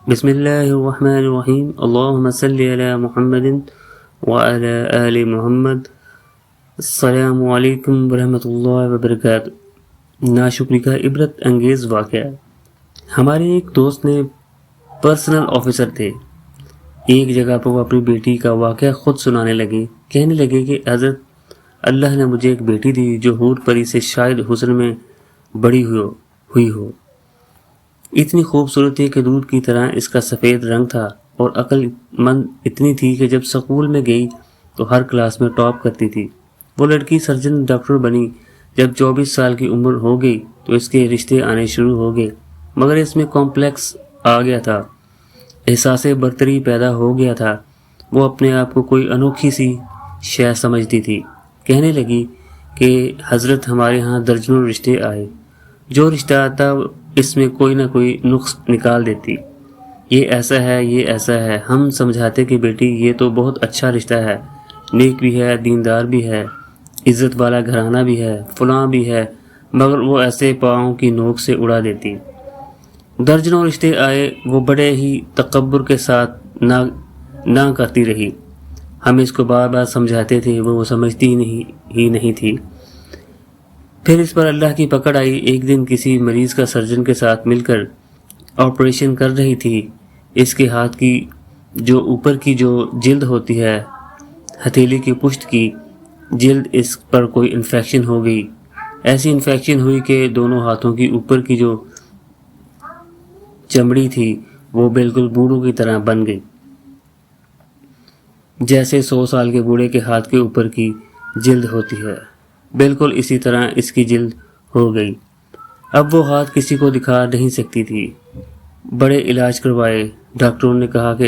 بسم اللہ الرحمن الرحیم، اللہم صلی علی محمد وعلی آل محمد۔ السلام علیکم ورحمۃ اللہ وبرکاتہ۔ ناشکری کا عبرت انگیز واقعہ۔ ہمارے ایک دوست نے پرسنل آفیسر تھے۔ ایک جگہ پر وہ اپنی بیٹی کا واقعہ خود سنانے لگے۔ کہنے لگے کہ حضرت، اللہ نے مجھے ایک بیٹی دی جو حور پری سے شاید حسن میں بڑی ہوئی ہو۔ اتنی خوبصورت تھی کہ دودھ کی طرح اس کا سفید رنگ تھا، اور عقل مند اتنی تھی کہ جب سکول میں گئی تو ہر کلاس میں ٹاپ کرتی تھی۔ وہ لڑکی سرجن ڈاکٹر بنی۔ جب 24 سال کی عمر ہو گئی تو اس کے رشتے آنے شروع ہو گئے، مگر اس میں کمپلیکس آ گیا تھا، احساس برتری پیدا ہو گیا تھا۔ وہ اپنے آپ کو کوئی انوکھی سی شے سمجھتی تھی۔ کہنے لگی کہ حضرت، ہمارے ہاں درجنوں رشتے آئے، جو رشتہ آتا اس میں کوئی نہ کوئی نقص نکال دیتی۔ یہ ایسا ہے، یہ ایسا ہے۔ ہم سمجھاتے کہ بیٹی یہ تو بہت اچھا رشتہ ہے، نیک بھی ہے، دیندار بھی ہے، عزت والا گھرانہ بھی ہے، فلاں بھی ہے، مگر وہ ایسے پاؤں کی نوک سے اڑا دیتی۔ درجنوں رشتے آئے، وہ بڑے ہی تکبر کے ساتھ نہ کرتی رہی۔ ہم اس کو بار بار سمجھاتے تھے، وہ سمجھتی ہی نہیں تھی۔ پھر اس پر اللہ کی پکڑ آئی۔ ایک دن کسی مریض کا سرجن کے ساتھ مل کر آپریشن کر رہی تھی۔ اس کے ہاتھ کی جو اوپر کی جو جلد ہوتی ہے، ہتھیلی کی پشت کی جلد، اس پر کوئی انفیکشن ہو گئی۔ ایسی انفیکشن ہوئی کہ دونوں ہاتھوں کی اوپر کی جو چمڑی تھی وہ بالکل بوڑھوں کی طرح بن گئی، جیسے 100 سال کے بوڑھے کے ہاتھ کے اوپر کی جلد ہوتی ہے، بالکل اسی طرح اس کی جلد ہو گئی۔ اب وہ ہاتھ کسی کو دکھا نہیں سکتی تھی۔ بڑے علاج کروائے، ڈاکٹروں نے کہا کہ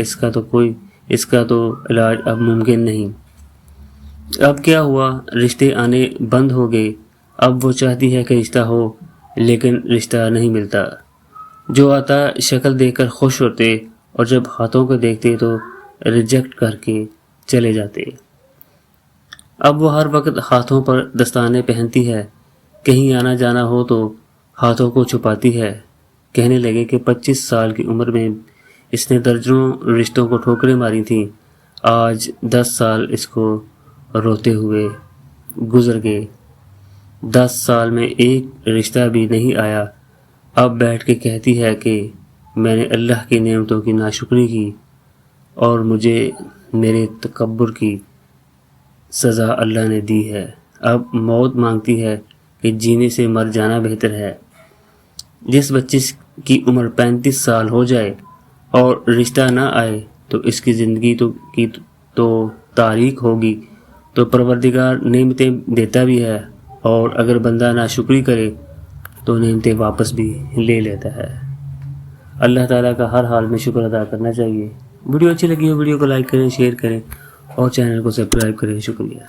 اس کا تو علاج اب ممکن نہیں۔ اب کیا ہوا؟ رشتے آنے بند ہو گئے۔ اب وہ چاہتی ہے کہ رشتہ ہو، لیکن رشتہ نہیں ملتا۔ جو آتا شکل دیکھ کر خوش ہوتے، اور جب ہاتھوں کو دیکھتے تو ریجیکٹ کر کے چلے جاتے۔ اب وہ ہر وقت ہاتھوں پر دستانے پہنتی ہے، کہیں آنا جانا ہو تو ہاتھوں کو چھپاتی ہے۔ کہنے لگے کہ 25 سال کی عمر میں اس نے درجنوں رشتوں کو ٹھوکریں ماری تھیں، آج 10 سال اس کو روتے ہوئے گزر گئے۔ 10 سال میں ایک رشتہ بھی نہیں آیا۔ اب بیٹھ کے کہتی ہے کہ میں نے اللہ کی نعمتوں کی ناشکری کی، اور مجھے میرے تکبر کی سزا اللہ نے دی ہے۔ اب موت مانگتی ہے کہ جینے سے مر جانا بہتر ہے۔ جس بچے کی عمر 35 سال ہو جائے اور رشتہ نہ آئے تو اس کی زندگی تو تاریک ہوگی۔ تو پروردگار نعمتیں دیتا بھی ہے، اور اگر بندہ ناشکری کرے تو نعمتیں واپس بھی لے لیتا ہے۔ اللہ تعالیٰ کا ہر حال میں شکر ادا کرنا چاہیے۔ ویڈیو اچھی لگی ہو ویڈیو کو لائک کریں، شیئر کریں، اور چینل کو سبسکرائب کریں۔ شکریہ۔